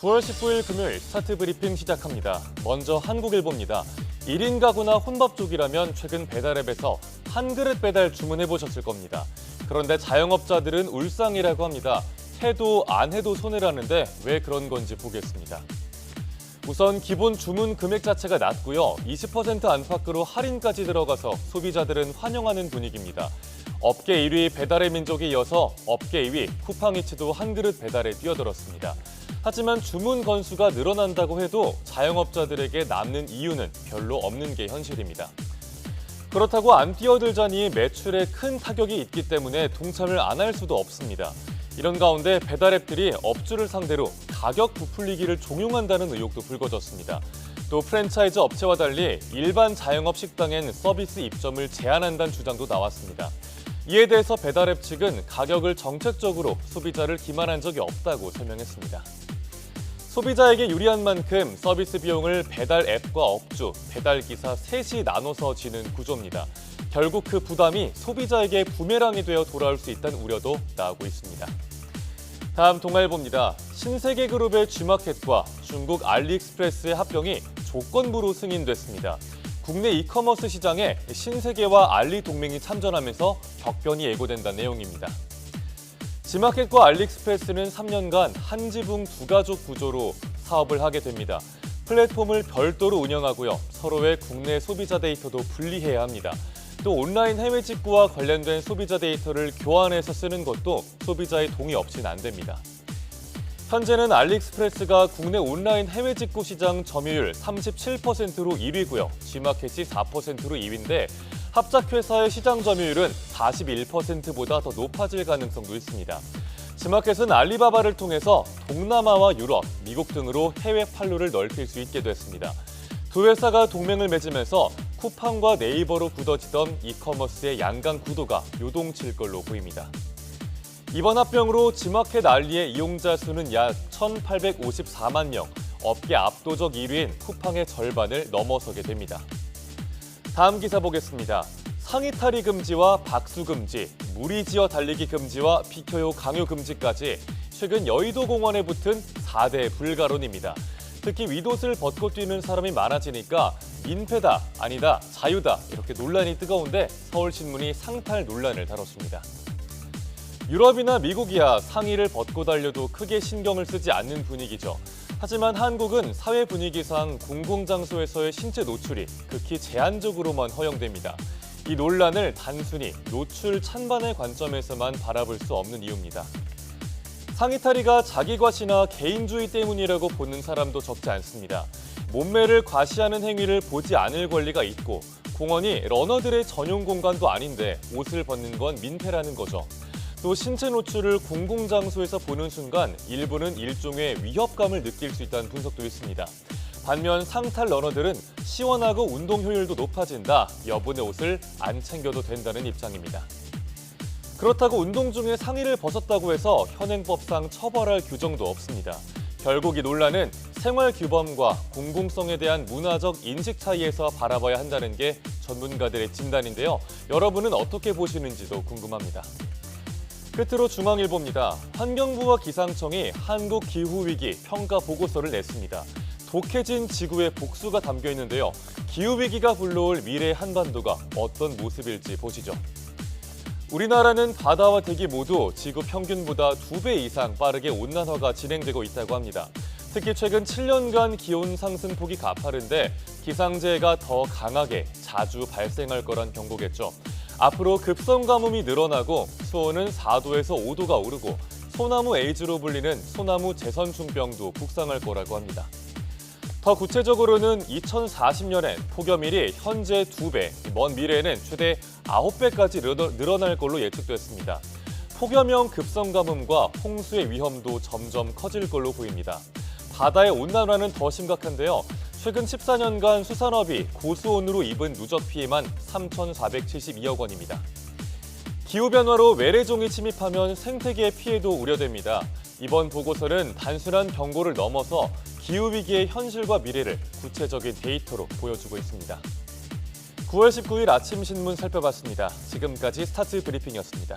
9월 19일 금요일 스타트 브리핑 시작합니다. 먼저 한국일보입니다. 1인 가구나 혼밥족이라면 최근 배달앱에서 한 그릇 배달 주문해 보셨을 겁니다. 그런데 자영업자들은 울상이라고 합니다. 해도 안 해도 손해라는데 왜 그런 건지 보겠습니다. 우선 기본 주문 금액 자체가 낮고요. 20% 안팎으로 할인까지 들어가서 소비자들은 환영하는 분위기입니다. 업계 1위 배달의 민족에 이어서 업계 2위 쿠팡이츠도 한 그릇 배달에 뛰어들었습니다. 하지만 주문 건수가 늘어난다고 해도 자영업자들에게 남는 이유는 별로 없는 게 현실입니다. 그렇다고 안 뛰어들자니 매출에 큰 타격이 있기 때문에 동참을 안 할 수도 없습니다. 이런 가운데 배달앱들이 업주를 상대로 가격 부풀리기를 종용한다는 의혹도 불거졌습니다. 또 프랜차이즈 업체와 달리 일반 자영업 식당엔 서비스 입점을 제한한다는 주장도 나왔습니다. 이에 대해서 배달앱 측은 가격을 정책적으로 소비자를 기만한 적이 없다고 설명했습니다. 소비자에게 유리한 만큼 서비스 비용을 배달앱과 업주, 배달기사 셋이 나눠서 지는 구조입니다. 결국 그 부담이 소비자에게 부메랑이 되어 돌아올 수 있다는 우려도 나오고 있습니다. 다음 동아일보입니다. 신세계그룹의 G마켓과 중국 알리익스프레스의 합병이 조건부로 승인됐습니다. 국내 이커머스 시장에 신세계와 알리 동맹이 참전하면서 격변이 예고된다는 내용입니다. G마켓과 알리익스프레스는 3년간 한 지붕 두 가족 구조로 사업을 하게 됩니다. 플랫폼을 별도로 운영하고요. 서로의 국내 소비자 데이터도 분리해야 합니다. 또 온라인 해외 직구와 관련된 소비자 데이터를 교환해서 쓰는 것도 소비자의 동의 없이는 안 됩니다. 현재는 알리익스프레스가 국내 온라인 해외 직구 시장 점유율 37%로 1위고요. G마켓이 4%로 2위인데 합작회사의 시장 점유율은 41%보다 더 높아질 가능성도 있습니다. G마켓은 알리바바를 통해서 동남아와 유럽, 미국 등으로 해외 판로를 넓힐 수 있게 됐습니다. 두 회사가 동맹을 맺으면서 쿠팡과 네이버로 굳어지던 이커머스의 양강 구도가 요동칠 걸로 보입니다. 이번 합병으로 G마켓 알리의 이용자 수는 약 1,854만 명, 업계 압도적 1위인 쿠팡의 절반을 넘어서게 됩니다. 다음 기사 보겠습니다. 상의 탈의 금지와 박수 금지, 무리지어 달리기 금지와 비켜요 강요 금지까지 최근 여의도 공원에 붙은 4대 불가론입니다. 특히 윗옷을 벗고 뛰는 사람이 많아지니까 민폐다, 아니다, 자유다 이렇게 논란이 뜨거운데 서울신문이 상탈 논란을 다뤘습니다. 유럽이나 미국이야 상의를 벗고 달려도 크게 신경을 쓰지 않는 분위기죠. 하지만 한국은 사회 분위기상 공공장소에서의 신체 노출이 극히 제한적으로만 허용됩니다. 이 논란을 단순히 노출 찬반의 관점에서만 바라볼 수 없는 이유입니다. 상의 탈의가 자기 과시나 개인주의 때문이라고 보는 사람도 적지 않습니다. 몸매를 과시하는 행위를 보지 않을 권리가 있고 공원이 러너들의 전용 공간도 아닌데 옷을 벗는 건 민폐라는 거죠. 또 신체 노출을 공공장소에서 보는 순간 일부는 일종의 위협감을 느낄 수 있다는 분석도 있습니다. 반면 상탈 러너들은 시원하고 운동 효율도 높아진다, 여분의 옷을 안 챙겨도 된다는 입장입니다. 그렇다고 운동 중에 상의를 벗었다고 해서 현행법상 처벌할 규정도 없습니다. 결국 이 논란은 생활 규범과 공공성에 대한 문화적 인식 차이에서 바라봐야 한다는 게 전문가들의 진단인데요. 여러분은 어떻게 보시는지도 궁금합니다. 끝으로 중앙일보입니다. 환경부와 기상청이 한국 기후위기 평가 보고서를 냈습니다. 독해진 지구의 복수가 담겨 있는데요. 기후위기가 불러올 미래 한반도가 어떤 모습일지 보시죠. 우리나라는 바다와 대기 모두 지구 평균보다 2배 이상 빠르게 온난화가 진행되고 있다고 합니다. 특히 최근 7년간 기온 상승폭이 가파른데 기상재해가 더 강하게 자주 발생할 거란 경고겠죠. 앞으로 급성 가뭄이 늘어나고 수온은 4도에서 5도가 오르고 소나무 에이즈로 불리는 소나무 재선충병도 북상할 거라고 합니다. 더 구체적으로는 2040년엔 폭염일이 현재 2배, 먼 미래에는 최대 9배까지 늘어날 걸로 예측됐습니다. 폭염형 급성 가뭄과 홍수의 위험도 점점 커질 걸로 보입니다. 바다의 온난화는 더 심각한데요. 최근 14년간 수산업이 고수온으로 입은 누적 피해만 3,472억 원입니다. 기후변화로 외래종이 침입하면 생태계의 피해도 우려됩니다. 이번 보고서는 단순한 경고를 넘어서 기후위기의 현실과 미래를 구체적인 데이터로 보여주고 있습니다. 9월 19일 아침 신문 살펴봤습니다. 지금까지 스타트 브리핑이었습니다.